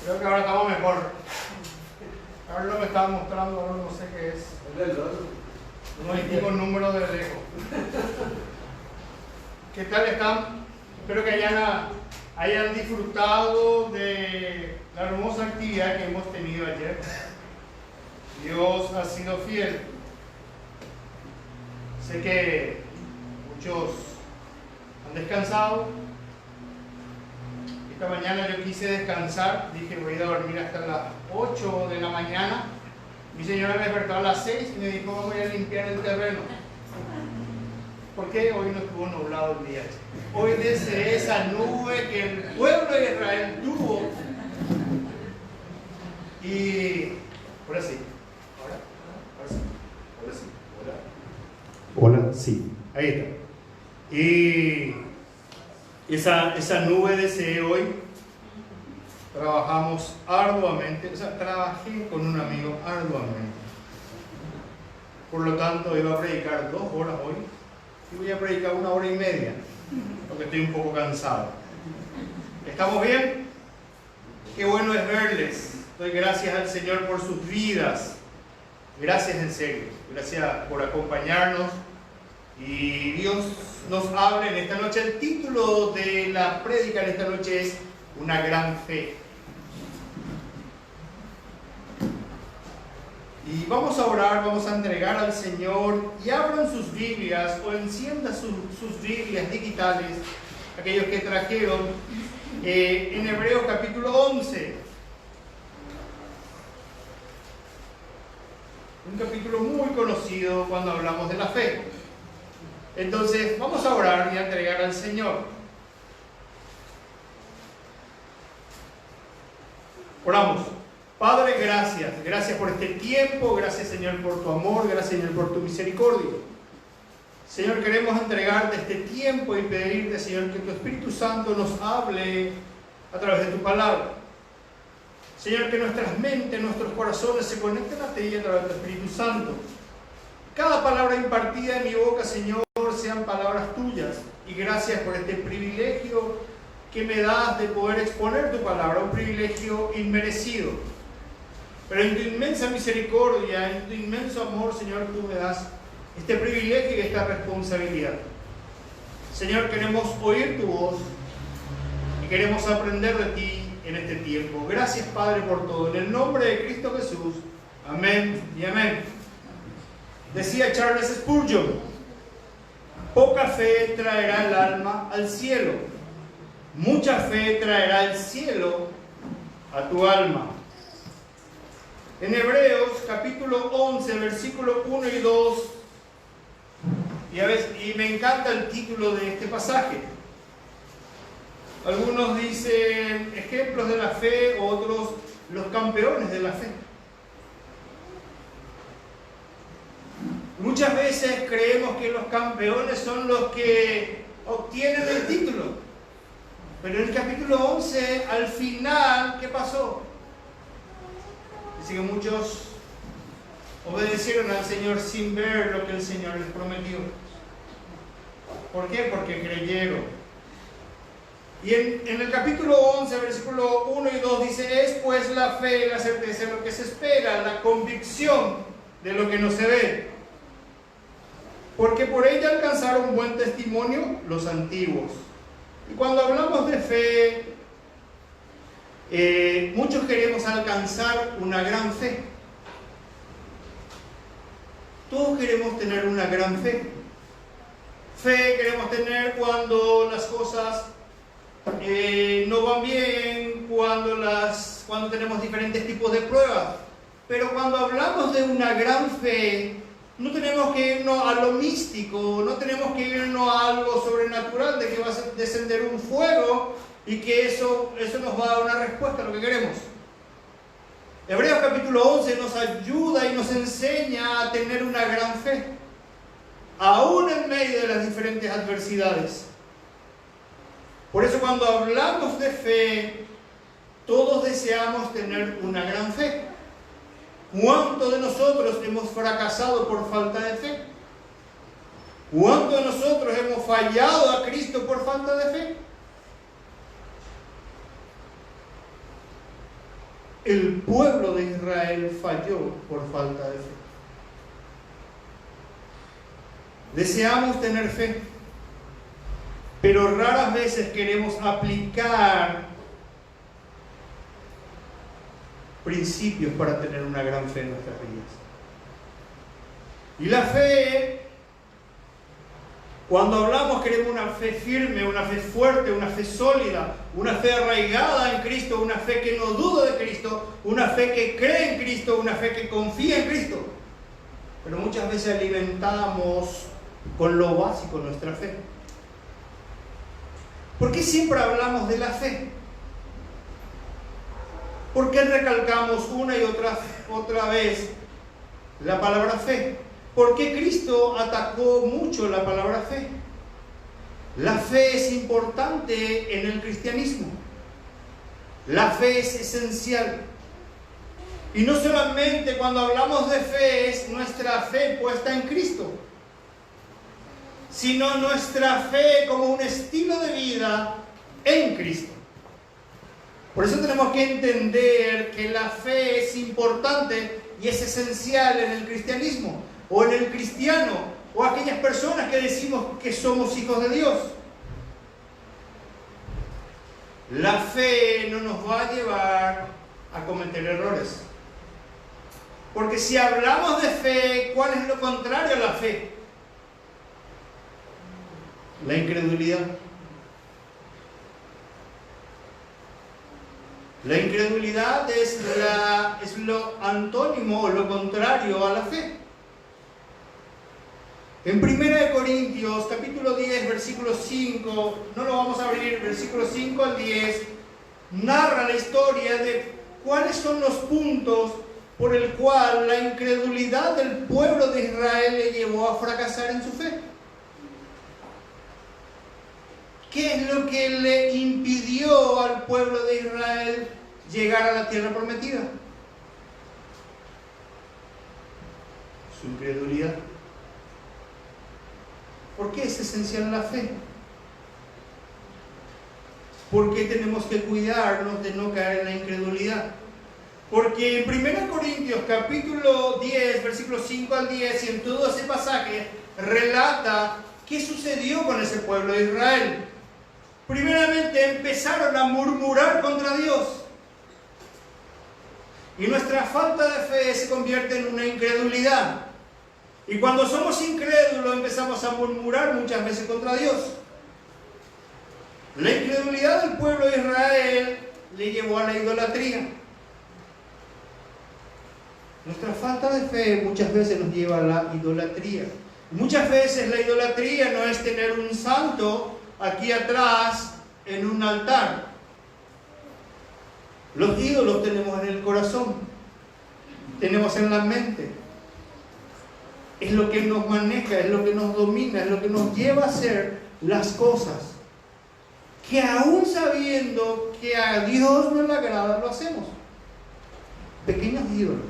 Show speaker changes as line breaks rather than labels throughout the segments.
Creo que ahora estamos mejor. Ahora lo que estaba mostrando, ahora no sé qué es. No distingo el número de lejos. ¿Qué tal están? Espero que hayan disfrutado de la hermosa actividad que hemos tenido ayer. Dios ha sido fiel. Sé que muchos han descansado. Esta mañana yo quise descansar, dije voy a ir a dormir hasta las 8 de la mañana. Mi señora me despertó a las 6 y me dijo vamos a limpiar el terreno. ¿Por qué hoy no estuvo nublado el día? Hoy desde esa nube que el pueblo de Israel tuvo. Y ahora sí. Hola, sí. Ahí está. Y esa nube de hoy trabajamos arduamente, trabajé con un amigo arduamente. Por lo tanto, iba a predicar 2 horas hoy y voy a predicar 1 hora y media, porque estoy un poco cansado. ¿Estamos bien? Qué bueno es verles. Doy gracias al Señor por sus vidas. Gracias en serio. Gracias por acompañarnos. Y Dios nos habla en esta noche. El título de la prédica en esta noche es Una gran fe. Y vamos a orar, vamos a entregar al Señor y abran sus Biblias o enciendan sus Biblias digitales, aquellos que trajeron, en Hebreos capítulo 11. Un capítulo muy conocido cuando hablamos de la fe. Entonces vamos a orar y a entregar al Señor. Oramos. Padre, gracias. Gracias por este tiempo. Gracias, Señor, por tu amor. Gracias, Señor, por tu misericordia. Señor, queremos entregarte este tiempo y pedirte, Señor, que tu Espíritu Santo nos hable a través de tu palabra. Señor, que nuestras mentes, nuestros corazones se conecten a ti a través de tu Espíritu Santo. Cada palabra impartida en mi boca, Señor, sean palabras tuyas. Y gracias por este privilegio que me das de poder exponer tu palabra, un privilegio inmerecido. Pero en tu inmensa misericordia, en tu inmenso amor, Señor, tú me das este privilegio y esta responsabilidad. Señor, queremos oír tu voz y queremos aprender de ti en este tiempo. Gracias, Padre, por todo. En el nombre de Cristo Jesús. Amén y amén. Decía Charles Spurgeon: poca fe traerá el alma al cielo, mucha fe traerá el cielo a tu alma. En Hebreos capítulo 11, versículo 1 y 2, y me encanta el título de este pasaje. Algunos dicen ejemplos de la fe, otros los campeones de la fe. Muchas veces creemos que los campeones son los que obtienen el título. Pero en el capítulo 11, al final, ¿qué pasó? Dice que muchos obedecieron al Señor sin ver lo que el Señor les prometió. ¿Por qué? Porque creyeron. Y en el capítulo 11, versículo 1 y 2 dice: es pues la fe, la certeza de lo que se espera, la convicción de lo que no se ve. Porque por ella alcanzaron buen testimonio los antiguos. Y cuando hablamos de fe, muchos queremos alcanzar una gran fe. Todos queremos tener una gran fe. Fe queremos tener cuando las cosas no van bien, cuando tenemos diferentes tipos de pruebas. Pero cuando hablamos de una gran fe, no tenemos que irnos a lo místico, no tenemos que irnos a algo sobrenatural, de que va a descender un fuego y que eso nos va a dar una respuesta a lo que queremos. Hebreos capítulo 11 nos ayuda y nos enseña a tener una gran fe, aún en medio de las diferentes adversidades. Por eso cuando hablamos de fe, todos deseamos tener una gran fe. ¿Cuántos de nosotros hemos fracasado por falta de fe? ¿Cuántos de nosotros hemos fallado a Cristo por falta de fe? el pueblo de Israel falló por falta de fe. Deseamos tener fe, pero raras veces queremos aplicar principios para tener una gran fe en nuestras vidas. Y la fe, cuando hablamos, queremos una fe firme, una fe fuerte, una fe sólida, una fe arraigada en Cristo, una fe que no duda de Cristo, una fe que cree en Cristo, una fe que confía en Cristo. Pero muchas veces alimentamos con lo básico nuestra fe. ¿Por qué siempre hablamos de la fe? ¿Por qué recalcamos una y otra vez la palabra fe? ¿Por qué Cristo atacó mucho la palabra fe? La fe es importante en el cristianismo. La fe es esencial. Y no solamente cuando hablamos de fe es nuestra fe puesta en Cristo, sino nuestra fe como un estilo de vida en Cristo. Por eso tenemos que entender que la fe es importante y es esencial en el cristianismo, o en el cristiano, o aquellas personas que decimos que somos hijos de Dios. La fe no nos va a llevar a cometer errores. Porque si hablamos de fe, ¿cuál es lo contrario a la fe? La incredulidad. La incredulidad es lo antónimo o lo contrario a la fe. En 1 Corintios, capítulo 10, versículo 5, no lo vamos a abrir, versículo 5 al 10, narra la historia de cuáles son los puntos por el cual la incredulidad del pueblo de Israel le llevó a fracasar en su fe. ¿Qué es lo que le impidió al pueblo de Israel llegar a la tierra prometida? Su incredulidad. ¿Por qué es esencial la fe? ¿Por qué tenemos que cuidarnos de no caer en la incredulidad? Porque en 1 Corintios capítulo 10, versículos 5 al 10, y en todo ese pasaje relata qué sucedió con ese pueblo de Israel. Primeramente empezaron a murmurar contra Dios. Y nuestra falta de fe se convierte en una incredulidad. Y cuando somos incrédulos empezamos a murmurar muchas veces contra Dios. La incredulidad del pueblo de Israel le llevó a la idolatría. Nuestra falta de fe muchas veces nos lleva a la idolatría. Muchas veces la idolatría no es tener un santo aquí atrás en un altar. Los ídolos tenemos en el corazón, tenemos en la mente. Es lo que nos maneja, es lo que nos domina, es lo que nos lleva a hacer las cosas que aún sabiendo que a Dios no le agrada, lo hacemos. Pequeños ídolos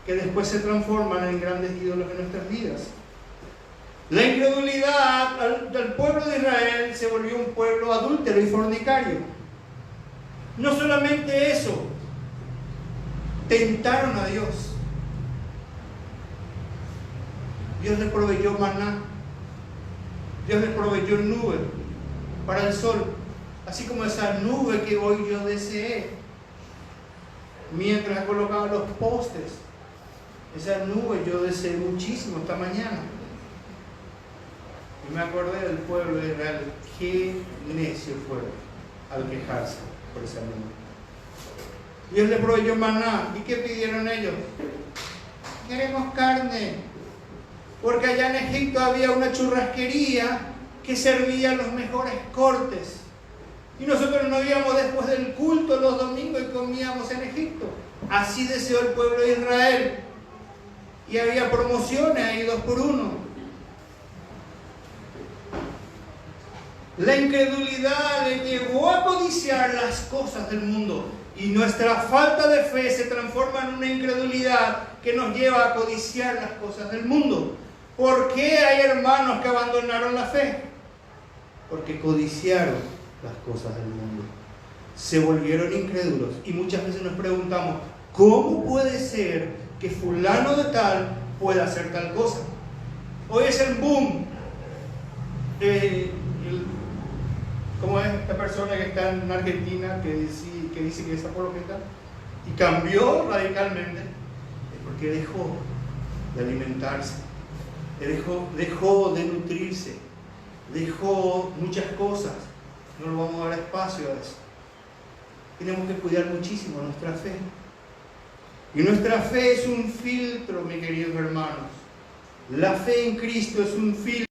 que después se transforman en grandes ídolos en nuestras vidas. La incredulidad del pueblo de Israel se volvió un pueblo adúltero y fornicario. No solamente eso, tentaron a Dios. Dios les proveyó maná, Dios les proveyó nube para el sol, así como esa nube que hoy yo deseé mientras colocaba los postes. Esa nube yo deseé muchísimo esta mañana. Y me acordé del pueblo de Israel. Qué necio fueron al quejarse por esa nube. Dios les proveyó maná. ¿Y qué pidieron ellos? Queremos carne. Porque allá en Egipto había una churrasquería que servía los mejores cortes. Y nosotros nos íbamos después del culto los domingos y comíamos en Egipto. Así deseó el pueblo de Israel. Y había promociones ahí 2 por 1. La incredulidad le llevó a codiciar las cosas del mundo. Y nuestra falta de fe se transforma en una incredulidad que nos lleva a codiciar las cosas del mundo. ¿Por qué hay hermanos que abandonaron la fe? Porque codiciaron las cosas del mundo. se volvieron incrédulos. Y muchas veces nos preguntamos, ¿cómo puede ser que fulano de tal pueda hacer tal cosa? Hoy es el boom. ¿Cómo es esta persona que está en Argentina que dice que es apologeta? Y cambió radicalmente. Es porque dejó de alimentarse, dejó de nutrirse, dejó muchas cosas. No le vamos a dar espacio a eso. Tenemos que cuidar muchísimo nuestra fe. Y nuestra fe es un filtro, mis queridos hermanos. La fe en Cristo es un filtro.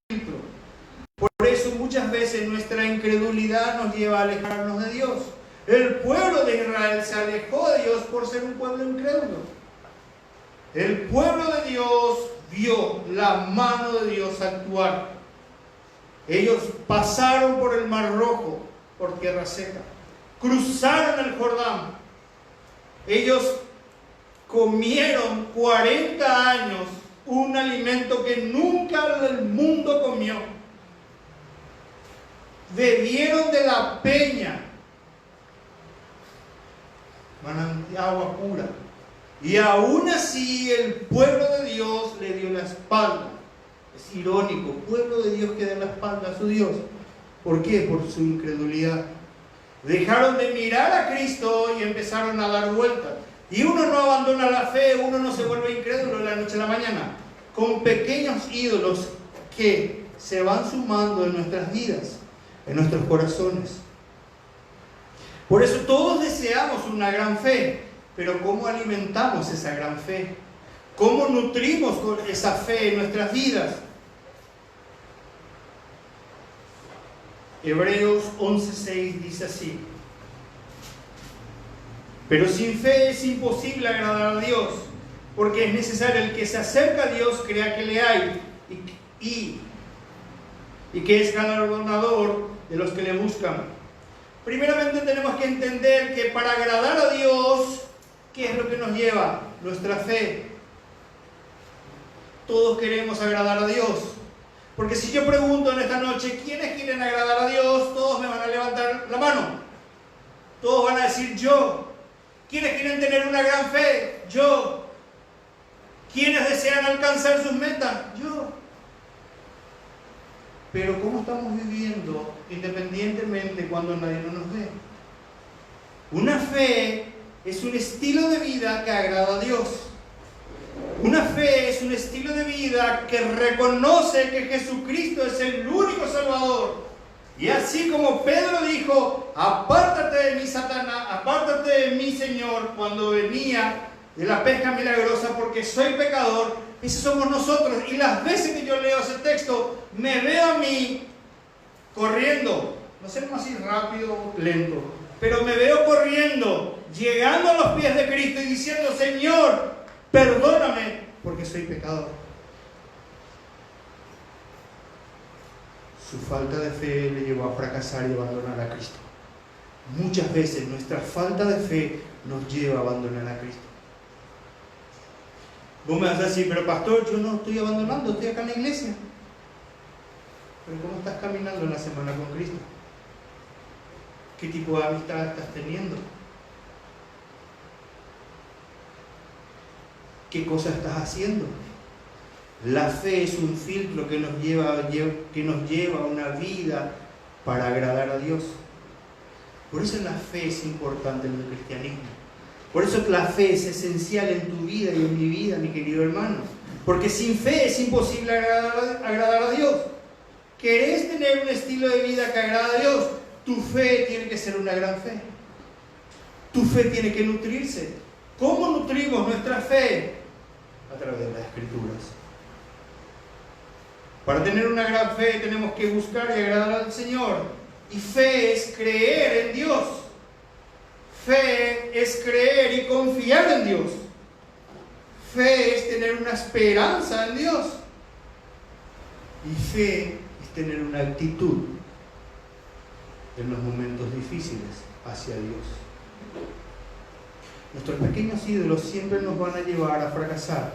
Por eso muchas veces nuestra incredulidad nos lleva a alejarnos de Dios. El pueblo de Israel se alejó de Dios por ser un pueblo incrédulo. El pueblo de Dios vio la mano de Dios actuar. Ellos pasaron por el Mar Rojo, por tierra seca. Cruzaron el Jordán. Ellos comieron 40 años un alimento que nunca el mundo comió. Bebieron de la peña, agua pura. Y aún así el pueblo de Dios le dio la espalda. Es irónico, pueblo de Dios que da la espalda a su Dios. ¿Por qué? Por su incredulidad. Dejaron de mirar a Cristo y empezaron a dar vueltas. Y uno no abandona la fe, uno no se vuelve incrédulo de la noche a la mañana. Con pequeños ídolos que se van sumando en nuestras vidas, en nuestros corazones. Por eso todos deseamos una gran fe, pero ¿cómo alimentamos esa gran fe? ¿Cómo nutrimos con esa fe en nuestras vidas? Hebreos 11:6 dice así: pero sin fe es imposible agradar a Dios, porque es necesario el que se acerca a Dios crea que le hay y que es galardonador de los que le buscan. Primeramente tenemos que entender que para agradar a Dios, ¿qué es lo que nos lleva? Nuestra fe. Todos queremos agradar a Dios. Porque si yo pregunto en esta noche, ¿quiénes quieren agradar a Dios? Todos me van a levantar la mano. Todos van a decir yo. ¿Quiénes quieren tener una gran fe? Yo. ¿Quiénes desean alcanzar sus metas? Yo. Pero ¿cómo estamos viviendo independientemente cuando nadie nos ve? Una fe es un estilo de vida que agrada a Dios. Una fe es un estilo de vida que reconoce que Jesucristo es el único Salvador. Y así como Pedro dijo, apártate de mí, Satanás, apártate de mí, Señor, cuando venía de la pesca milagrosa, porque soy pecador. Esos somos nosotros. Y las veces que yo leo ese texto, me veo a mí corriendo. No sé cómo así rápido o lento, pero me veo corriendo, llegando a los pies de Cristo y diciendo, Señor, perdóname, porque soy pecador. Su falta de fe le llevó a fracasar y abandonar a Cristo. Muchas veces nuestra falta de fe nos lleva a abandonar a Cristo. Vos me vas a decir, pero pastor, yo no estoy abandonando, estoy acá en la iglesia. Pero ¿cómo estás caminando en la semana con Cristo? ¿Qué tipo de amistad estás teniendo? ¿Qué cosas estás haciendo? La fe es un filtro que nos lleva a una vida para agradar a Dios. Por eso la fe es importante en el cristianismo. Por eso la fe es esencial en tu vida y en mi vida, mi querido hermano. Porque sin fe es imposible agradar a Dios. ¿Querés tener un estilo de vida que agrada a Dios? Tu fe tiene que ser una gran fe. Tu fe tiene que nutrirse. ¿Cómo nutrimos nuestra fe? A través de las Escrituras. Para tener una gran fe tenemos que buscar y agradar al Señor. Y fe es creer en Dios. Fe es creer y confiar en Dios. Fe es tener una esperanza en Dios. Y fe es tener una actitud en los momentos difíciles hacia Dios. Nuestros pequeños ídolos siempre nos van a llevar a fracasar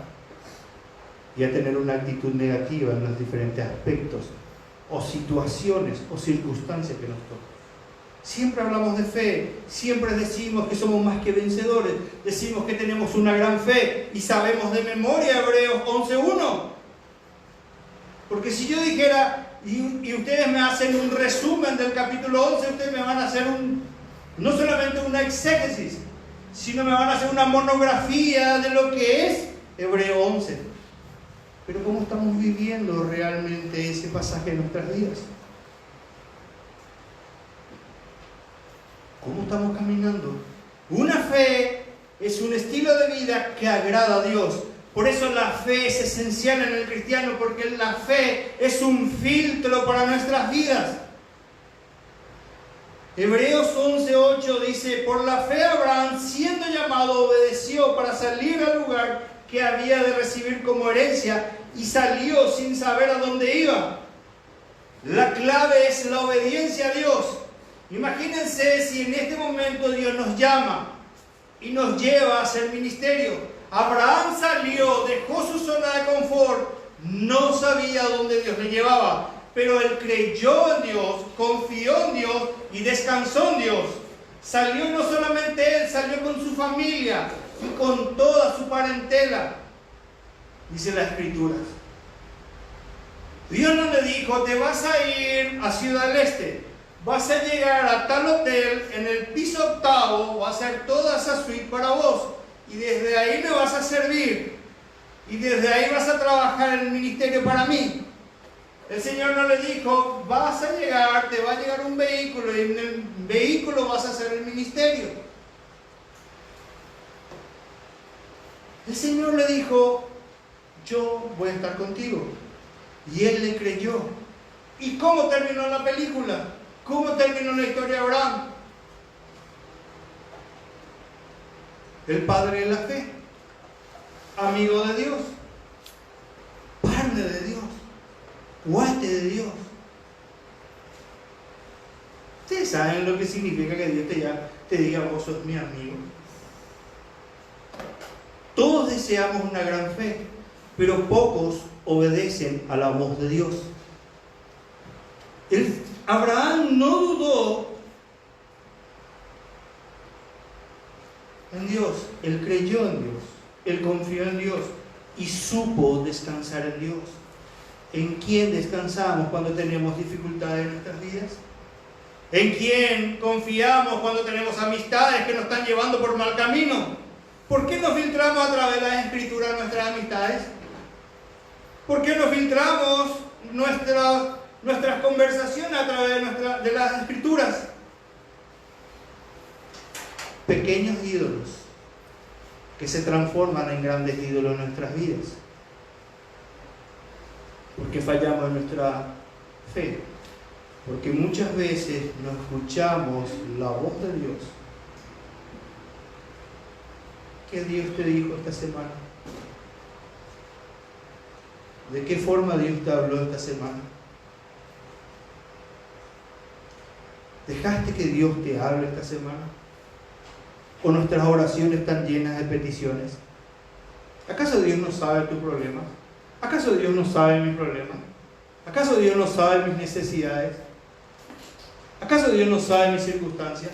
y a tener una actitud negativa en los diferentes aspectos o situaciones o circunstancias que nos tocan. Siempre hablamos de fe, siempre decimos que somos más que vencedores, decimos que tenemos una gran fe y sabemos de memoria Hebreos 11.1. Porque si yo dijera, y ustedes me hacen un resumen del capítulo 11, ustedes me van a hacer no solamente una exégesis, sino me van a hacer una monografía de lo que es Hebreo 11. Pero ¿cómo estamos viviendo realmente ese pasaje en nuestras vidas? ¿Cómo estamos caminando? Una fe es un estilo de vida que agrada a Dios. Por eso la fe es esencial en el cristiano, porque la fe es un filtro para nuestras vidas. Hebreos 11.8 dice: por la fe Abraham, siendo llamado, obedeció para salir al lugar que había de recibir como herencia, y salió sin saber a dónde iba. La clave es la obediencia a Dios. Imagínense si en este momento Dios nos llama y nos lleva a hacer ministerio. Abraham salió, dejó su zona de confort, no sabía dónde Dios le llevaba, pero él creyó en Dios, confió en Dios y descansó en Dios. Salió no solamente él, salió con su familia y con toda su parentela, dice la Escritura. Dios no le dijo: te vas a ir a Ciudad del Este, vas a llegar a tal hotel en el piso 8, va a ser toda esa suite para vos, y desde ahí me vas a servir, y desde ahí vas a trabajar en el ministerio para mí. El Señor no le dijo: vas a llegar, te va a llegar un vehículo, y en el vehículo vas a hacer el ministerio. El Señor le dijo: yo voy a estar contigo. Y él le creyó. ¿Y cómo terminó la película? ¿Cómo terminó la historia de Abraham? El padre de la fe, amigo de Dios, partner de Dios, guate de Dios. Ustedes saben lo que significa que Dios te diga: vos sos mi amigo. Todos deseamos una gran fe, pero pocos obedecen a la voz de Dios. Abraham no dudó en Dios, él creyó en Dios, él confió en Dios y supo descansar en Dios. ¿En quién descansamos cuando tenemos dificultades en nuestras vidas? ¿En quién confiamos cuando tenemos amistades que nos están llevando por mal camino? ¿Por qué no filtramos a través de las Escrituras nuestras amistades? ¿Por qué no filtramos nuestras conversaciones a través de las Escrituras? Pequeños ídolos que se transforman en grandes ídolos en nuestras vidas, porque fallamos en nuestra fe, porque muchas veces no escuchamos la voz de Dios. ¿Qué Dios te dijo esta semana? ¿De qué forma Dios te habló esta semana? ¿Dejaste que Dios te hable esta semana? ¿O nuestras oraciones están llenas de peticiones? ¿Acaso Dios no sabe tu problema? ¿Acaso Dios no sabe mi problema? ¿Acaso Dios no sabe mis necesidades? ¿Acaso Dios no sabe mis circunstancias?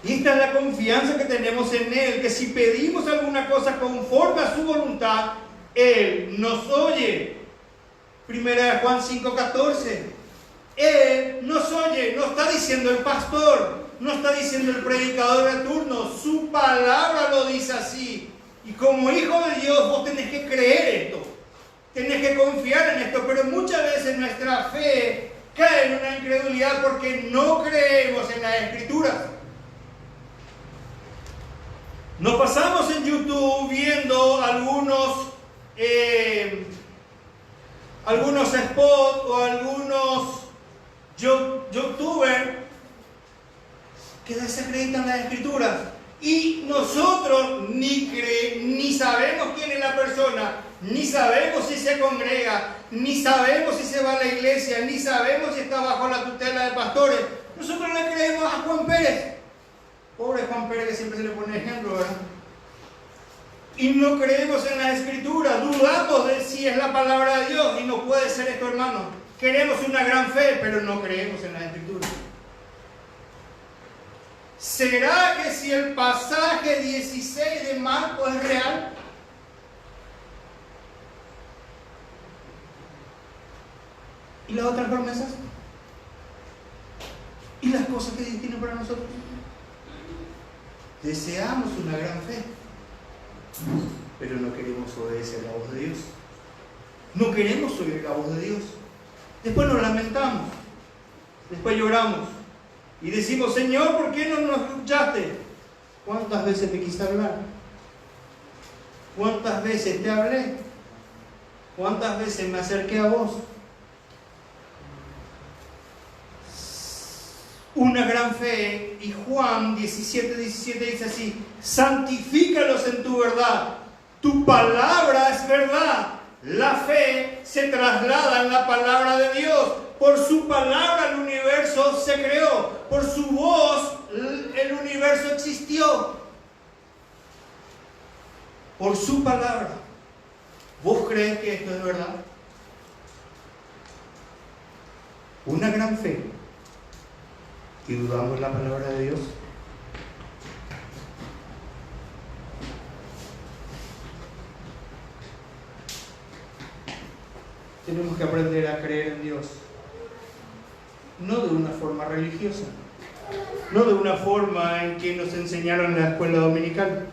Y esta es la confianza que tenemos en Él, que si pedimos alguna cosa conforme a su voluntad, Él nos oye. Primera de Juan 5:14. Él nos oye, no está diciendo el pastor, no está diciendo el predicador de turno, su palabra lo dice así. Y como hijo de Dios vos tenés que creer esto, tenés que confiar en esto, pero muchas veces nuestra fe cae en una incredulidad porque no creemos en las Escrituras. Nos pasamos en YouTube viendo algunos spots o algunos youtubers que desacreditan las Escrituras, y nosotros ni sabemos quién es la persona, ni sabemos si se congrega, ni sabemos si se va a la iglesia, ni sabemos si está bajo la tutela de pastores. Nosotros le creemos a Juan Pérez. Pobre Juan Pérez, que siempre se le pone ejemplo, ¿verdad? Y no creemos en las Escrituras, dudamos de si es la palabra de Dios, y no puede ser esto, hermano. Queremos una gran fe, pero no creemos en las Escrituras. ¿Será que si el pasaje 16 de Marcos es real? ¿Y las otras promesas? ¿Y las cosas que Dios tiene para nosotros? Deseamos una gran fe, pero no queremos obedecer la voz de Dios. No queremos oír la voz de Dios. Después nos lamentamos, después lloramos y decimos: Señor, ¿por qué no nos escuchaste? ¿Cuántas veces te quise hablar? ¿Cuántas veces te hablé? ¿Cuántas veces me acerqué a vos? Una gran fe, y Juan 17 dice así: santifícalos en tu verdad, tu palabra es verdad. La fe se traslada en la palabra de Dios. Por su palabra el universo se creó, por su voz el universo existió. Por su palabra. ¿Vos crees que esto es verdad? Una gran fe y dudamos la palabra de Dios. Tenemos que aprender a creer en Dios, no de una forma religiosa, no de una forma en que nos enseñaron en la escuela dominical,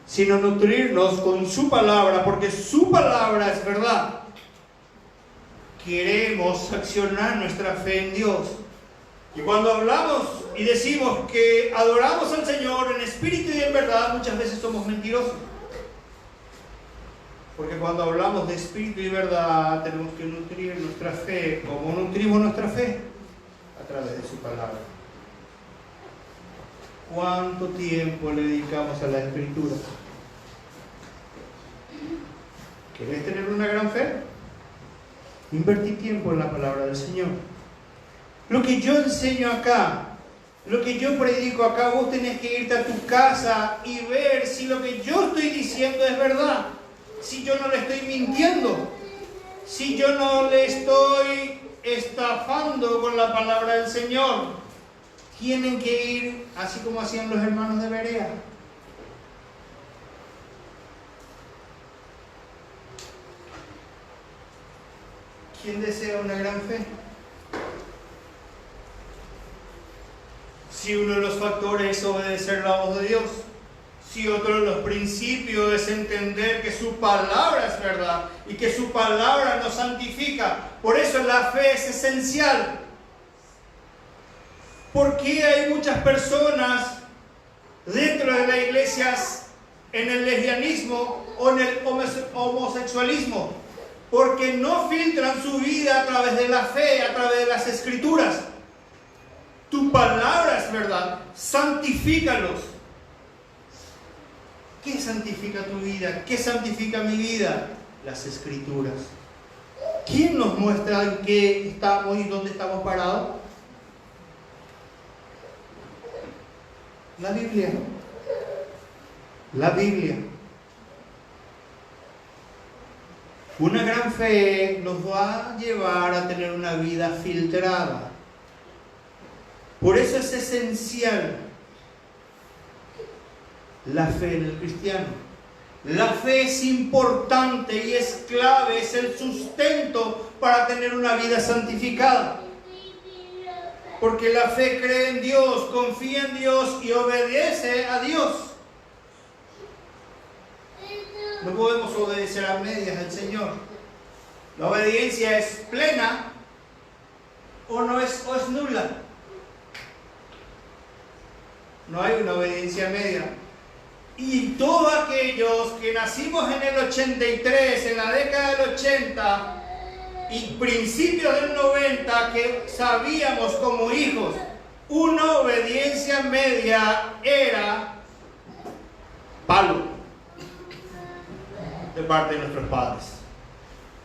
sino nutrirnos con su palabra, porque su palabra es verdad. Queremos accionar nuestra fe en Dios. Y cuando hablamos y decimos que adoramos al Señor en espíritu y en verdad, muchas veces somos mentirosos. Porque cuando hablamos de espíritu y verdad, tenemos que nutrir nuestra fe. ¿Cómo nutrimos nuestra fe? A través de su palabra. ¿Cuánto tiempo le dedicamos a la escritura? ¿Querés tener una gran fe? Invertí tiempo en la palabra del Señor. Lo que yo enseño acá, lo que yo predico acá, vos tenés que irte a tu casa y ver si lo que yo estoy diciendo es verdad. Si yo no le estoy mintiendo, si yo no le estoy estafando con la palabra del Señor. Tienen que ir así como hacían los hermanos de Berea. ¿Quién desea una gran fe? Si uno de los factores es obedecer la voz de Dios, si otro de los principios es entender que su palabra es verdad y que su palabra nos santifica. Por eso la fe es esencial. ¿Por qué hay muchas personas dentro de las iglesias en el lesbianismo o en el homosexualismo? Porque no filtran su vida a través de la fe, a través de las escrituras. Tu palabra es verdad, santifícalos. ¿Qué santifica tu vida? ¿Qué santifica mi vida? Las escrituras. ¿Quién nos muestra en qué estamos y dónde estamos parados? La Biblia. La Biblia. Una gran fe nos va a llevar a tener una vida filtrada. Por eso es esencial la fe en el cristiano. La fe es importante y es clave, es el sustento para tener una vida santificada. Porque la fe cree en Dios, confía en Dios y obedece a Dios. No podemos obedecer a medias al Señor. La obediencia es plena o es nula. No hay una obediencia media. Y todos aquellos que nacimos en el 83, en la década del 80 y principios del 90, que sabíamos como hijos, una obediencia media era palo de parte de nuestros padres.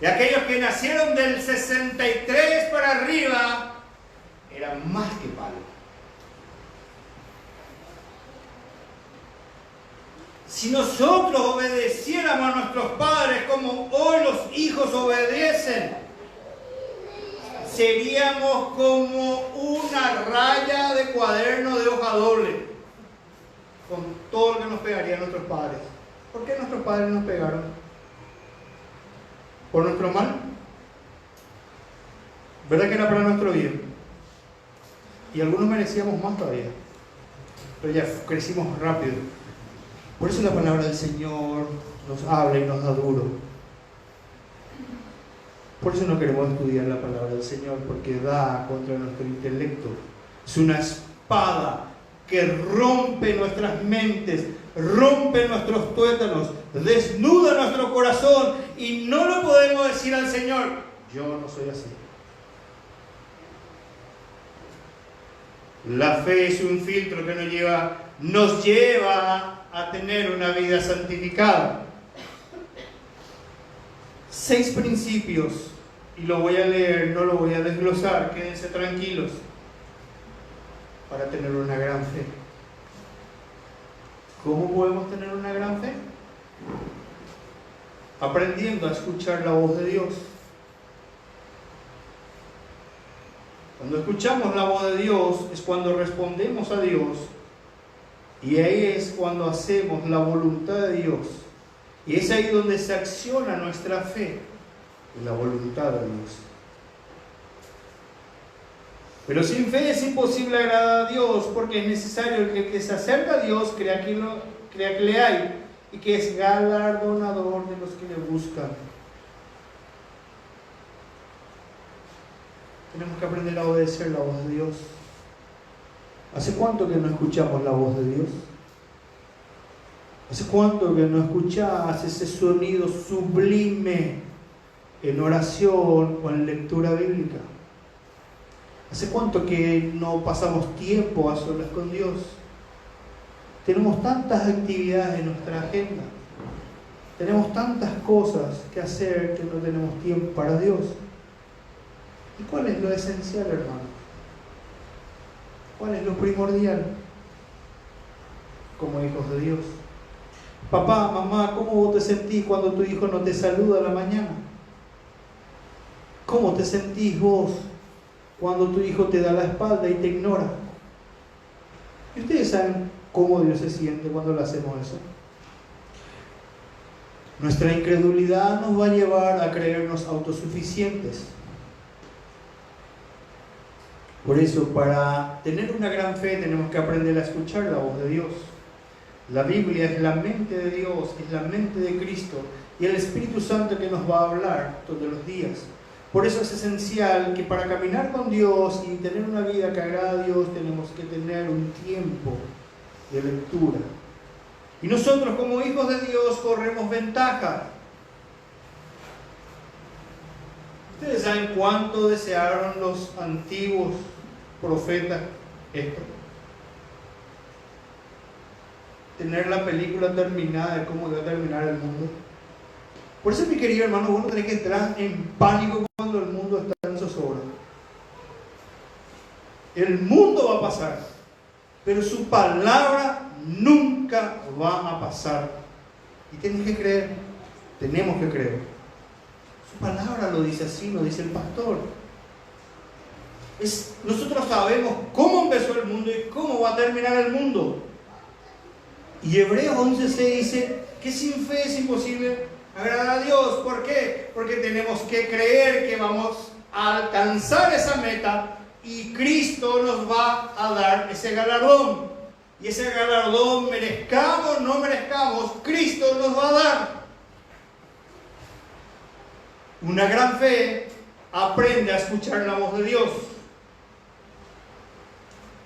Y aquellos que nacieron del 63 para arriba, eran más que palo. Si nosotros obedeciéramos a nuestros padres como hoy los hijos obedecen, seríamos como una raya de cuaderno de hoja doble, con todo lo que nos pegarían nuestros padres. ¿Por qué nuestros padres nos pegaron? ¿Por nuestro mal? ¿Verdad que era para nuestro bien? Y algunos merecíamos más todavía, pero ya crecimos rápido. Por eso la palabra del Señor nos habla y nos da duro. Por eso no queremos estudiar la palabra del Señor, porque da contra nuestro intelecto. Es una espada que rompe nuestras mentes, rompe nuestros tuétanos, desnuda nuestro corazón, y no lo podemos decir al Señor: yo no soy así. La fe es un filtro que nos lleva a tener una vida santificada. 6 principios, y lo voy a leer, no lo voy a desglosar, quédense tranquilos, para tener una gran fe. ¿Cómo podemos tener una gran fe? Aprendiendo a escuchar la voz de Dios. Cuando escuchamos la voz de Dios es cuando respondemos a Dios, y ahí es cuando hacemos la voluntad de Dios, y es ahí donde se acciona nuestra fe en la voluntad de Dios. Pero sin fe es imposible agradar a Dios, porque es necesario que el que se acerca a Dios crea que le hay, y que es galardonador de los que le buscan. Tenemos que aprender a obedecer la voz de Dios. ¿Hace cuánto que no escuchamos la voz de Dios? ¿Hace cuánto que no escuchás ese sonido sublime en oración o en lectura bíblica? ¿Hace cuánto que no pasamos tiempo a solas con Dios? Tenemos tantas actividades en nuestra agenda. Tenemos tantas cosas que hacer que no tenemos tiempo para Dios. ¿Y cuál es lo esencial, hermano? ¿Cuál es lo primordial? Como hijos de Dios. Papá, mamá, ¿cómo vos te sentís cuando tu hijo no te saluda a la mañana? ¿Cómo te sentís vos cuando tu hijo te da la espalda y te ignora? ¿Y ustedes saben cómo Dios se siente cuando le hacemos eso? Nuestra incredulidad nos va a llevar a creernos autosuficientes. Por eso, para tener una gran fe tenemos que aprender a escuchar la voz de Dios. La Biblia es la mente de Dios, es la mente de Cristo, y el Espíritu Santo que nos va a hablar todos los días. Por eso es esencial que para caminar con Dios y tener una vida que agrada a Dios tenemos que tener un tiempo de lectura. Y nosotros como hijos de Dios corremos ventaja. ¿Ustedes saben cuánto desearon los antiguos profetas esto? Tener la película terminada de cómo debe terminar el mundo. Por eso, mi querido hermano, vos no tenés que entrar en pánico cuando el mundo está en zozobra. El mundo va a pasar, pero su palabra nunca va a pasar. Y tenés que creer, tenemos que creer. Su palabra lo dice así, lo dice el pastor. Nosotros sabemos cómo empezó el mundo y cómo va a terminar el mundo. Y Hebreos 11:6 dice que sin fe es imposible agradar a Dios. ¿Por qué? Porque tenemos que creer que vamos a alcanzar esa meta y Cristo nos va a dar ese galardón. Y ese galardón, merezcamos o no merezcamos, Cristo nos va a dar. Una gran fe aprende a escuchar la voz de Dios.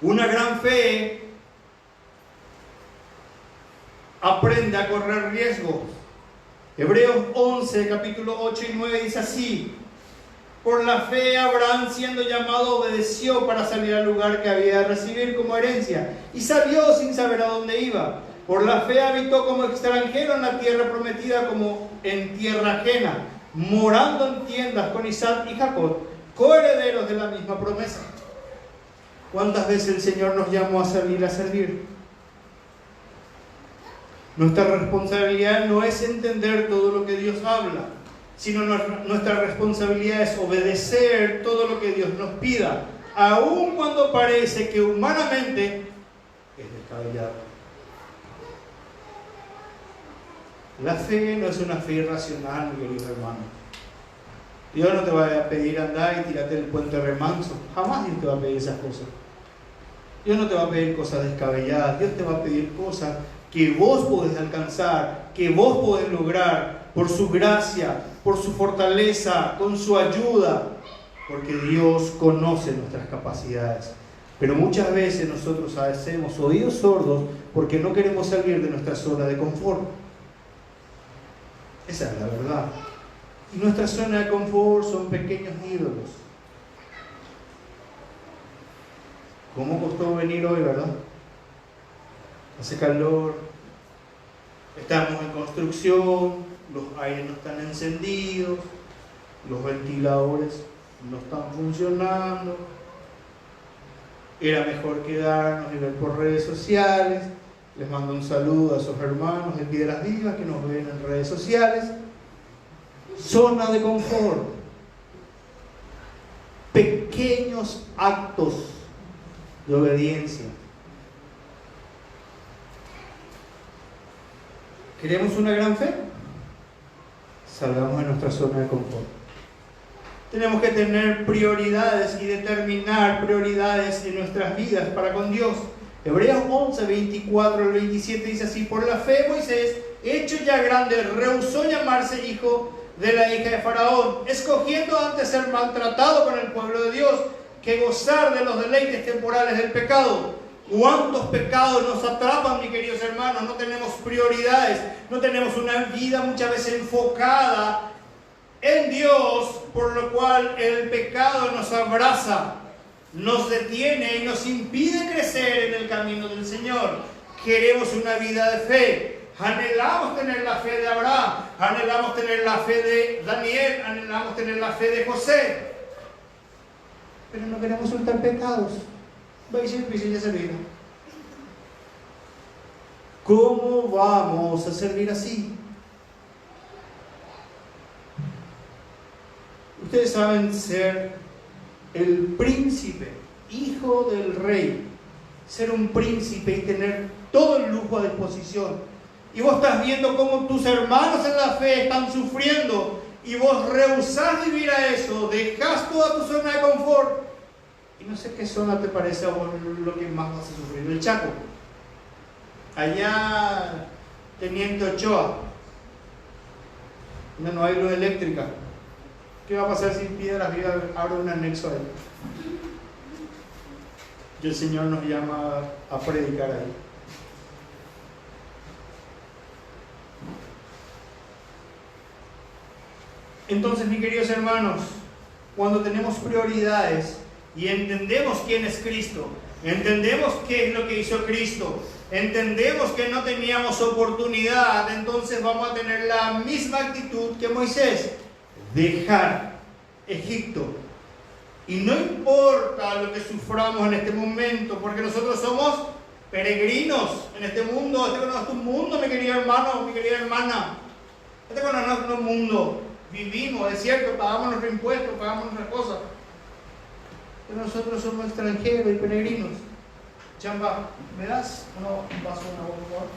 Una gran fe aprende a correr riesgos. Hebreos 11, capítulo 8 y 9 dice así: por la fe Abraham, siendo llamado, obedeció para salir al lugar que había de recibir como herencia, y salió sin saber a dónde iba. Por la fe habitó como extranjero en la tierra prometida, como en tierra ajena, morando en tiendas con Isaac y Jacob, coherederos de la misma promesa. ¿Cuántas veces el Señor nos llamó a salir a servir? Nuestra responsabilidad no es entender todo lo que Dios habla. sino nuestra responsabilidad es obedecer todo lo que Dios nos pida, aun cuando parece que humanamente es descabellado. La fe no es una fe irracional, mi querido hermano. Dios no te va a pedir andar y tirarte el puente remanso. Jamás Dios te va a pedir esas cosas. Dios no te va a pedir cosas descabelladas. Dios te va a pedir cosas que vos podés alcanzar, que vos podés lograr por su gracia, por su fortaleza, con su ayuda. Porque Dios conoce nuestras capacidades. Pero muchas veces nosotros hacemos oídos sordos porque no queremos salir de nuestra zona de confort. Esa es la verdad. Y nuestra zona de confort son pequeños ídolos. ¿Cómo costó venir hoy, verdad? Hace calor, estamos en construcción, los aires no están encendidos, los ventiladores no están funcionando. Era mejor quedarnos y ver por redes sociales. Les mando un saludo a esos hermanos de Piedras Vivas que nos ven en redes sociales. Zona de confort. Pequeños actos de obediencia. ¿Queremos una gran fe? Salgamos de nuestra zona de confort. Tenemos que tener prioridades y determinar prioridades en nuestras vidas para con Dios. Hebreos 11, 24 al 27 dice así: por la fe Moisés, hecho ya grande, rehusó llamarse hijo de la hija de Faraón, escogiendo antes ser maltratado con el pueblo de Dios que gozar de los deleites temporales del pecado. ¿Cuántos pecados nos atrapan, mis queridos hermanos? No tenemos prioridades, no tenemos una vida muchas veces enfocada en Dios, por lo cual el pecado nos abraza, nos detiene y nos impide crecer en el camino del Señor. Queremos una vida de fe. Anhelamos tener la fe de Abraham, anhelamos tener la fe de Daniel, anhelamos tener la fe de José. Pero no queremos soltar pecados. Ya se vino. ¿Cómo vamos a servir así? Ustedes saben ser el príncipe, hijo del rey, ser un príncipe y tener todo el lujo a disposición. Y vos estás viendo cómo tus hermanos en la fe están sufriendo y vos rehusás vivir a eso, dejás toda tu zona de confort. Y no sé qué zona te parece a vos lo que más vas a sufrir. El Chaco. Allá, Teniente Ochoa. No hay luz eléctrica. ¿Qué va a pasar si Piedras Vivas abre un anexo ahí? Y el Señor nos llama a predicar ahí. Entonces, mis queridos hermanos, cuando tenemos prioridades y entendemos quién es Cristo, entendemos qué es lo que hizo Cristo, entendemos que no teníamos oportunidad, entonces vamos a tener la misma actitud que Moisés: dejar Egipto. Y no importa lo que suframos en este momento, porque nosotros somos peregrinos en este mundo. Este no es tu mundo, mi querido hermano, mi querida hermana. Este no es nuestro mundo. Vivimos, es cierto, pagamos nuestros impuestos, pagamos nuestras cosas. Pero nosotros somos extranjeros y peregrinos. Chamba, ¿me das un vaso de agua, por favor?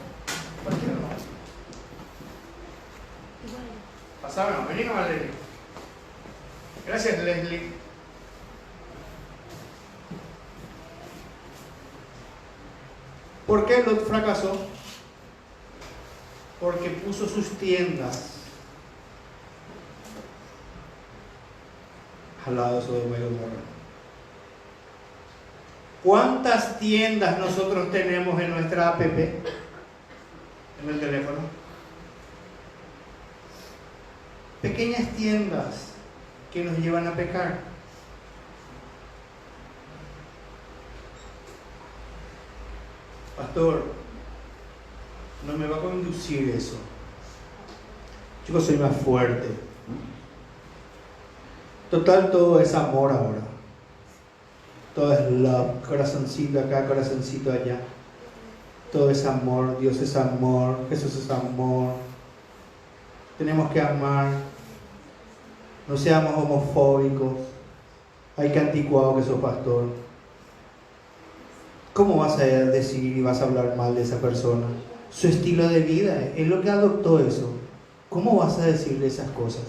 Cualquiera no. Pasaron, vení nomás, Leslie. Gracias, Leslie. ¿Por qué Lot fracasó? Porque puso sus tiendas al lado de Sodoma y Gomorra. ¿Cuántas tiendas nosotros tenemos en nuestra app? En el teléfono. Pequeñas tiendas que nos llevan a pecar. Pastor, no me va a conducir eso. Yo soy más fuerte. Total, todo es amor ahora. Todo es love, corazoncito acá, corazoncito allá. Todo es amor, Dios es amor, Jesús es amor. Tenemos que amar. No seamos homofóbicos. Ay, qué anticuado que sos, pastor. ¿Cómo vas a decir y vas a hablar mal de esa persona? Su estilo de vida, es lo que adoptó eso. ¿Cómo vas a decirle esas cosas?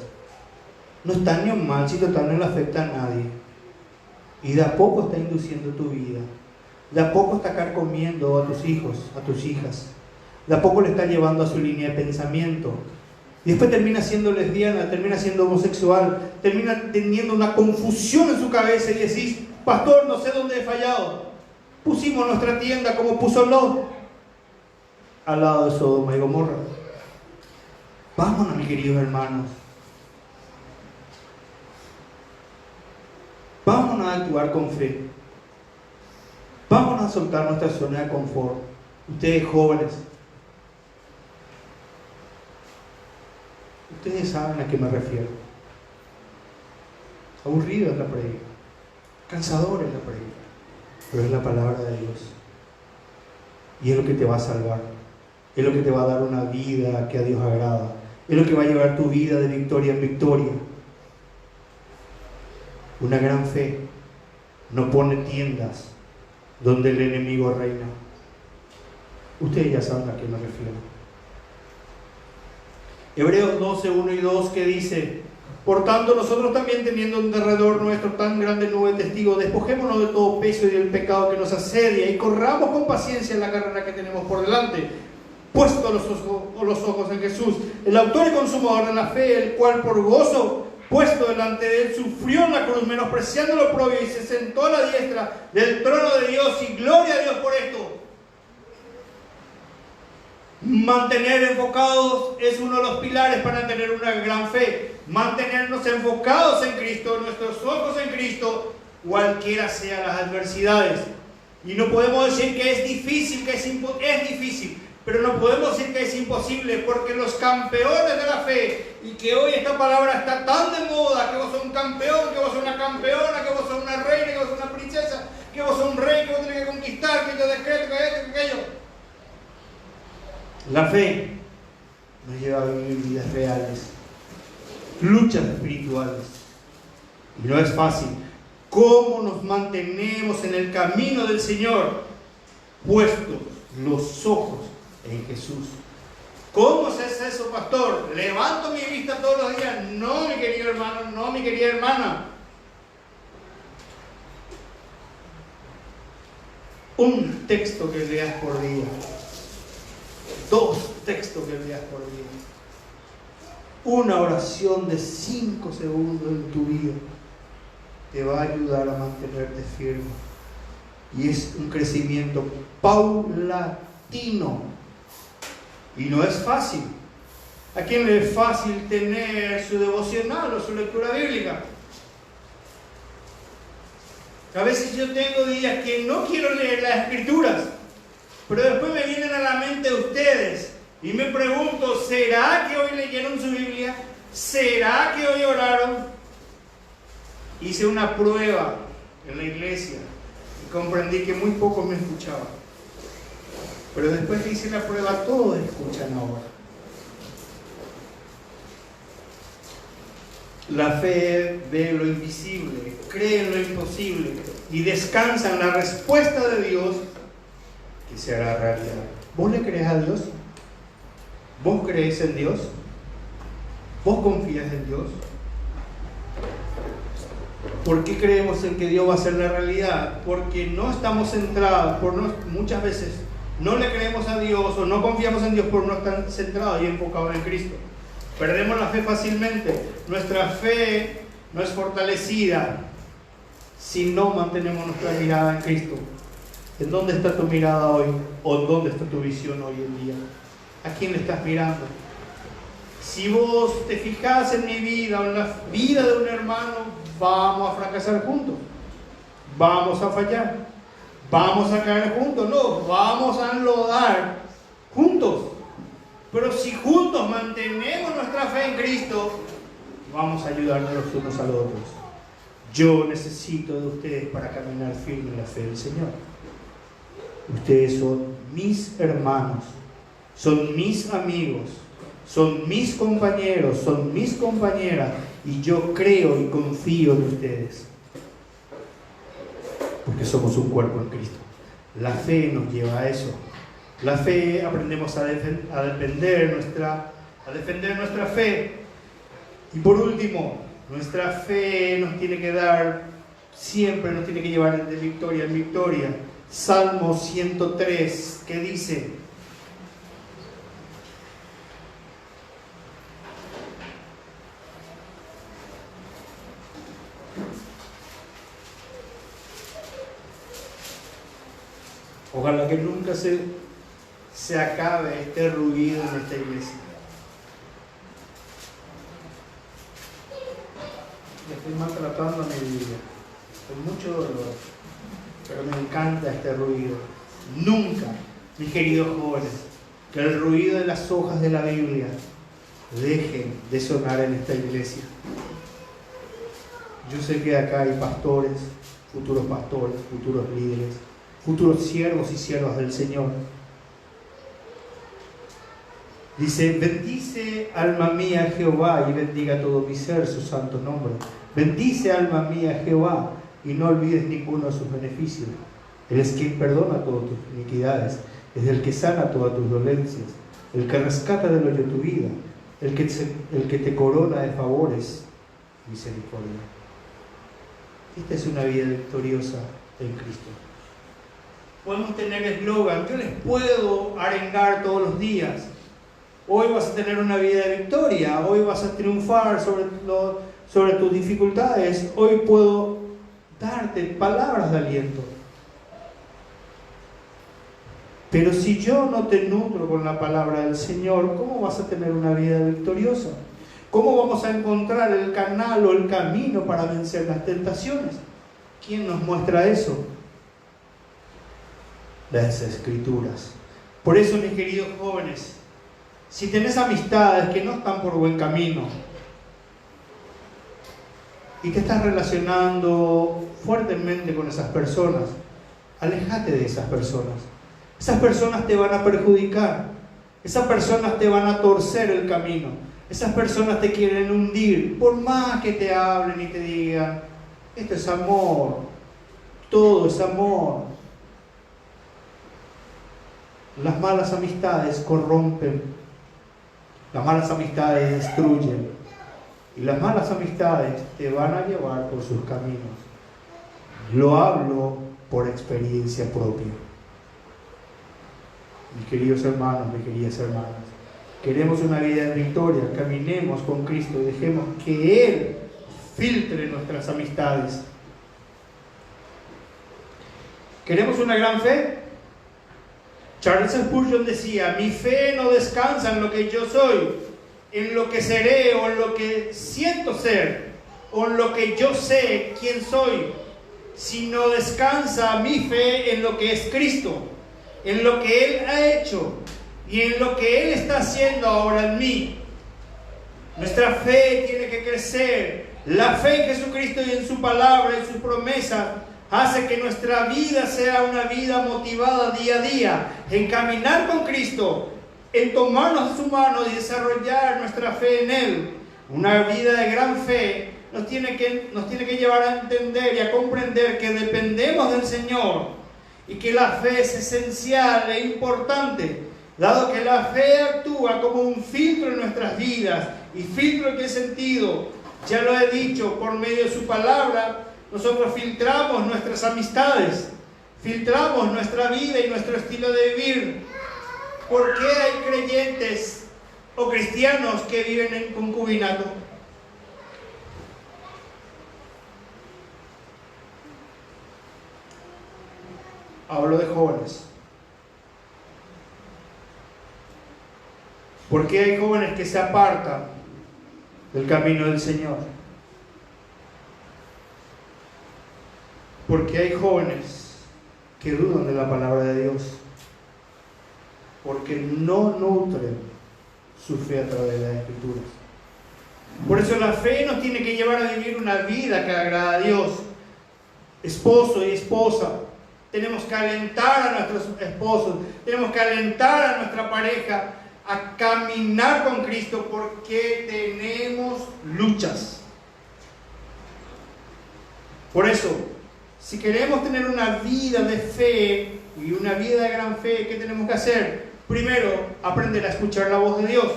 No está ni mal si total no le afecta a nadie. Y de a poco está induciendo tu vida. De a poco está carcomiendo a tus hijos, a tus hijas. De a poco le está llevando a su línea de pensamiento. Y después termina siendo lesbiana, termina siendo homosexual, termina teniendo una confusión en su cabeza y decís, pastor, no sé dónde he fallado. Pusimos nuestra tienda como puso Lot, al lado de Sodoma y Gomorra. Vámonos, mis queridos hermanos. Vámonos a actuar con fe. Vámonos a soltar nuestra zona de confort. Ustedes jóvenes, ustedes saben a qué me refiero. Aburrida es la predica, cansadora es la predica, pero es la palabra de Dios. Y es lo que te va a salvar. Es lo que te va a dar una vida que a Dios agrada. Es lo que va a llevar tu vida de victoria en victoria. Una gran fe no pone tiendas donde el enemigo reina. Ustedes ya saben a qué me refiero. Hebreos 12, 1 y 2 que dice: por tanto, nosotros también, teniendo en derredor nuestro tan grande nube de testigos, despojémonos de todo peso y del pecado que nos asedia y corramos con paciencia en la carrera que tenemos por delante, puesto los ojos en Jesús, el autor y consumador de la fe, el cual por gozo puesto delante de él sufrió en la cruz, menospreciando lo propio, y se sentó a la diestra del trono de Dios. Y gloria a Dios por esto. Mantener enfocados es uno de los pilares para tener una gran fe. Mantenernos enfocados en Cristo, nuestros ojos en Cristo, cualquiera sean las adversidades. Y no podemos decir que es difícil, es difícil, pero no podemos decir que es imposible, porque los campeones de la fe, y que hoy esta palabra está tan de moda, que vos sos un campeón, que vos sos una campeona, que vos sos una reina, que vos sos una princesa, que vos sos un rey, que vos tenés que conquistar, que yo decreto, que esto, que aquello. La fe nos lleva a vivir vidas reales, luchas espirituales, y no es fácil. ¿Cómo nos mantenemos en el camino del Señor? Puestos los ojos en Jesús. ¿Cómo se hace eso, pastor? ¿Levanto mi vista todos los días? No, mi querido hermano, no, mi querida hermana. Un texto que leas por día. 2 textos que leas por día. Una oración de 5 segundos en tu vida te va a ayudar a mantenerte firme. Y es un crecimiento paulatino. Y no es fácil. ¿A quién le es fácil tener su devocional o su lectura bíblica? A veces yo tengo días que no quiero leer las escrituras, pero después me vienen a la mente ustedes y me pregunto, ¿será que hoy leyeron su Biblia? ¿Será que hoy oraron? Hice una prueba en la iglesia y comprendí que muy pocos me escuchaban. Pero después que hice la prueba, todos escuchan ahora. La fe ve lo invisible, cree en lo imposible y descansa en la respuesta de Dios que se hará realidad. ¿Vos le crees a Dios? ¿Vos crees en Dios? ¿Vos confías en Dios? ¿Por qué creemos en que Dios va a hacer la realidad? Porque no estamos centrados, muchas veces no le creemos a Dios o no confiamos en Dios por no estar centrados y enfocados en Cristo. Perdemos la fe fácilmente. Nuestra fe no es fortalecida si no mantenemos nuestra mirada en Cristo. ¿En dónde está tu mirada hoy? ¿O en dónde está tu visión hoy en día? ¿A quién le estás mirando? Si vos te fijás en mi vida o en la vida de un hermano, vamos a fracasar juntos. Vamos a fallar. Vamos a caer juntos. No, vamos a enlodar juntos. Pero si juntos mantenemos nuestra fe en Cristo, vamos a ayudarnos los unos a los otros. Yo necesito de ustedes para caminar firme en la fe del Señor. Ustedes son mis hermanos, son mis amigos, son mis compañeros, son mis compañeras, y yo creo y confío en ustedes. Porque somos un cuerpo en Cristo. La fe nos lleva a eso. La fe, aprendemos a defender nuestra fe. Y por último, nuestra fe nos tiene que dar, siempre nos tiene que llevar de victoria en victoria. Salmo 103, que dice: ojalá que nunca se acabe este ruido en esta iglesia. Estoy maltratando a mi Biblia con mucho dolor, pero me encanta este ruido. Nunca, mis queridos jóvenes, que el ruido de las hojas de la Biblia dejen de sonar en esta iglesia. Yo sé que acá hay pastores, futuros líderes, futuros siervos y siervas del Señor. Dice: bendice alma mía Jehová, y bendiga todo mi ser su santo nombre. Bendice alma mía Jehová, y no olvides ninguno de sus beneficios. Él es quien perdona todas tus iniquidades, es el que sana todas tus dolencias, el que rescata del hoyo tu vida, el que te corona de favores, misericordia. Esta es una vida victoriosa en Cristo. Podemos tener eslogan, yo les puedo arengar todos los días. Hoy vas a tener una vida de victoria, hoy vas a triunfar sobre tus dificultades, hoy puedo darte palabras de aliento. Pero si yo no te nutro con la palabra del Señor, ¿cómo vas a tener una vida victoriosa? ¿Cómo vamos a encontrar el canal o el camino para vencer las tentaciones? ¿Quién nos muestra eso? Las Escrituras. Por eso, mis queridos jóvenes, si tenés amistades que no están por buen camino y te estás relacionando fuertemente con esas personas, aléjate de esas personas. Esas personas te van a perjudicar. Esas personas te van a torcer el camino. Esas personas te quieren hundir. Por más que te hablen y te digan: esto es amor, todo es amor. Las malas amistades corrompen. Las malas amistades destruyen. Y las malas amistades te van a llevar por sus caminos. Lo hablo por experiencia propia. Mis queridos hermanos, mis queridas hermanas, queremos una vida de victoria. Caminemos con Cristo y dejemos que Él filtre nuestras amistades. ¿Queremos una gran fe? Charles Spurgeon decía: mi fe no descansa en lo que yo soy, en lo que seré o en lo que siento ser, o en lo que yo sé quién soy, sino descansa mi fe en lo que es Cristo, en lo que Él ha hecho y en lo que Él está haciendo ahora en mí. Nuestra fe tiene que crecer. La fe en Jesucristo y en su palabra y sus promesas hace que nuestra vida sea una vida motivada día a día en caminar con Cristo, en tomarnos de su mano y desarrollar nuestra fe en Él. Una vida de gran fe nos tiene que llevar a entender y a comprender que dependemos del Señor y que la fe es esencial e importante, dado que la fe actúa como un filtro en nuestras vidas. ¿Y filtro en qué sentido? Ya lo he dicho, por medio de su palabra nosotros filtramos nuestras amistades, filtramos nuestra vida y nuestro estilo de vivir. ¿Por qué hay creyentes o cristianos que viven en concubinato? Hablo de jóvenes. ¿Por qué hay jóvenes que se apartan del camino del Señor? Porque hay jóvenes que dudan de la palabra de Dios, porque no nutren su fe a través de las Escrituras. Por eso la fe nos tiene que llevar a vivir una vida que agrada a Dios. Esposo y esposa, tenemos que alentar a nuestros esposos, tenemos que alentar a nuestra pareja a caminar con Cristo porque tenemos luchas. Por eso, si queremos tener una vida de fe y una vida de gran fe, ¿qué tenemos que hacer? Primero, aprender a escuchar la voz de Dios.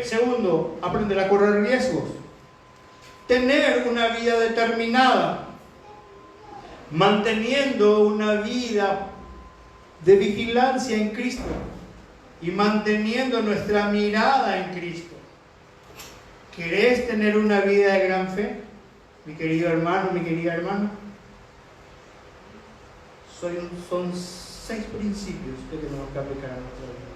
Segundo, aprender a correr riesgos. Tener una vida determinada, manteniendo una vida de vigilancia en Cristo y manteniendo nuestra mirada en Cristo. ¿Querés tener una vida de gran fe, mi querido hermano, mi querida hermana? Son 6 principios que tenemos que aplicar a nuestra vida.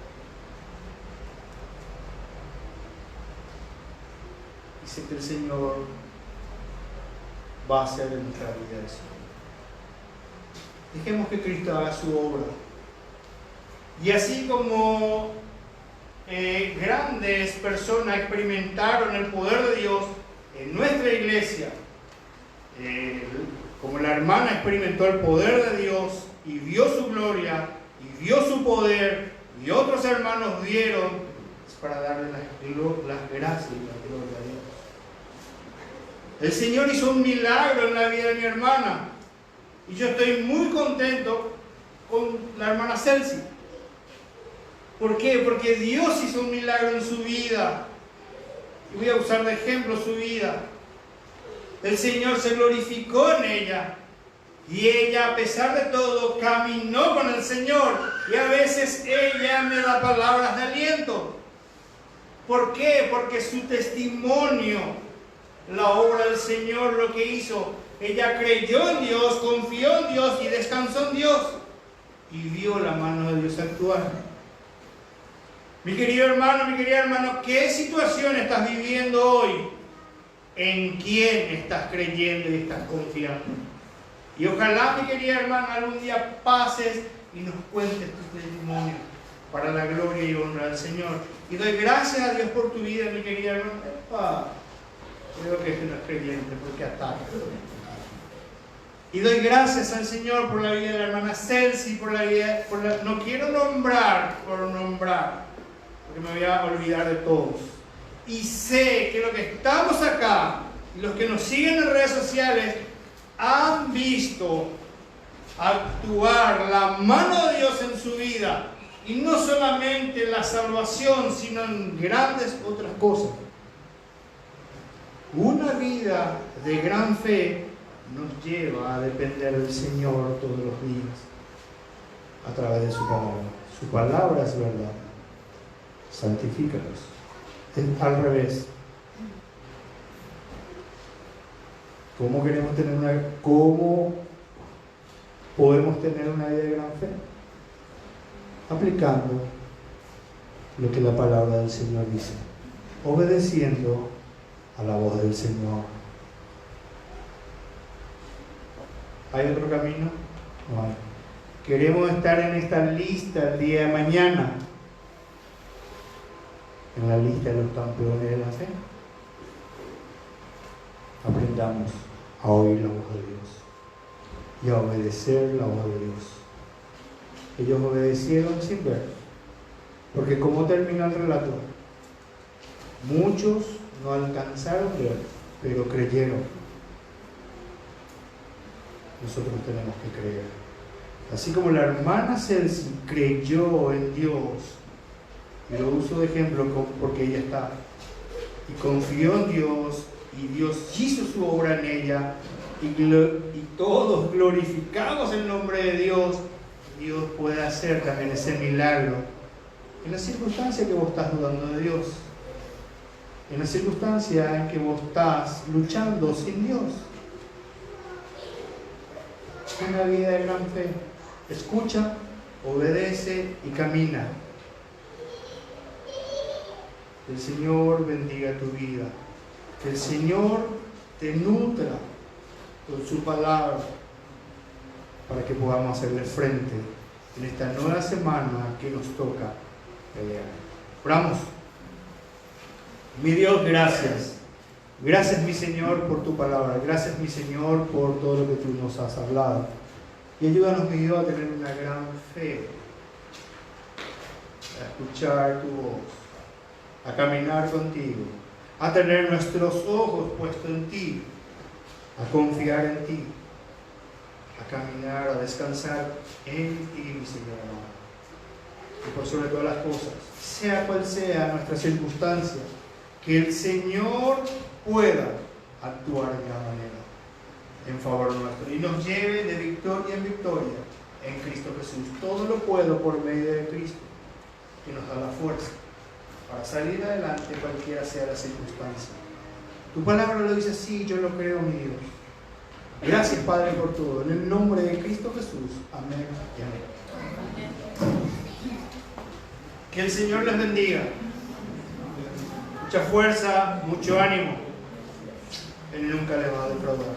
Y sé que el Señor va a hacer en nuestra vida eso. Dejemos que Cristo haga su obra. Y así como grandes personas experimentaron el poder de Dios en nuestra iglesia, como la hermana experimentó el poder de Dios y vio su gloria y vio su poder, y otros hermanos vieron, es para darle las gracias y la gloria a Dios. El Señor hizo un milagro en la vida de mi hermana, y yo estoy muy contento con la hermana Celsi. ¿Por qué? Porque Dios hizo un milagro en su vida. Y voy a usar de ejemplo su vida. El Señor se glorificó en ella. Y ella, a pesar de todo, caminó con el Señor. Y a veces ella me da palabras de aliento. ¿Por qué? Porque su testimonio, la obra del Señor, lo que hizo, ella creyó en Dios, confió en Dios y descansó en Dios. Y vio la mano de Dios actuar. Mi querido hermano, mi querida hermana, ¿qué situación estás viviendo hoy? ¿En quién estás creyendo y estás confiando? Y ojalá, mi querida hermana, algún día pases y nos cuentes tu testimonio para la gloria y honra del Señor. Y doy gracias a Dios por tu vida, mi querida hermana. Creo que no es creyente porque ataca. Y doy gracias al Señor por la vida de la hermana Celsi, no quiero nombrar por nombrar, porque me voy a olvidar de todos. Y sé que los que estamos acá y los que nos siguen en redes sociales han visto actuar la mano de Dios en su vida, y no solamente en la salvación, sino en grandes otras cosas. Una vida de gran fe nos lleva a depender del Señor todos los días a través de su palabra. Su palabra es verdad. Santifícalos. Es al revés. ¿Cómo podemos tener una vida de gran fe? Aplicando lo que la palabra del Señor dice, obedeciendo a la voz del Señor. ¿Hay otro camino? No hay. Queremos estar en esta lista el día de mañana, en la lista de los campeones de la fe. Aprendamos a oír la voz de Dios y a obedecer la voz de Dios. Ellos obedecieron sin ver, porque como termina el relato, muchos no alcanzaron a ver, pero creyeron. Nosotros tenemos que creer. Así como la hermana Celsi creyó en Dios, y lo uso de ejemplo porque ella está, y confió en Dios, y Dios hizo su obra en ella, y todos glorificamos el nombre de Dios. Dios puede hacer también ese milagro en la circunstancia que vos estás dudando de Dios, en la circunstancia en que vos estás luchando sin Dios. Una vida de gran fe. Escucha, obedece y camina. El Señor bendiga tu vida. Que el Señor te nutra con su palabra para que podamos hacerle frente en esta nueva semana que nos toca pelear. Oramos. Mi Dios, gracias. Gracias, mi Señor, por tu palabra. Gracias, mi Señor, por todo lo que tú nos has hablado. Y ayúdanos, mi Dios, a tener una gran fe. a escuchar tu voz, a caminar contigo, a tener nuestros ojos puestos en ti, a confiar en ti, a caminar, a descansar en ti, mi Señor amado. Y por sobre todas las cosas, sea cual sea nuestra circunstancia, que el Señor pueda actuar de la manera en favor nuestro y nos lleve de victoria en victoria en Cristo Jesús. Todo lo puedo por medio de Cristo, que nos da la fuerza para salir adelante cualquiera sea la circunstancia. Tu palabra lo dice así, yo lo creo, mi Dios. Gracias, Padre, por todo. En el nombre de Cristo Jesús. Amén y amén. Que el Señor les bendiga. Mucha fuerza, mucho ánimo. Él nunca les va a defraudar.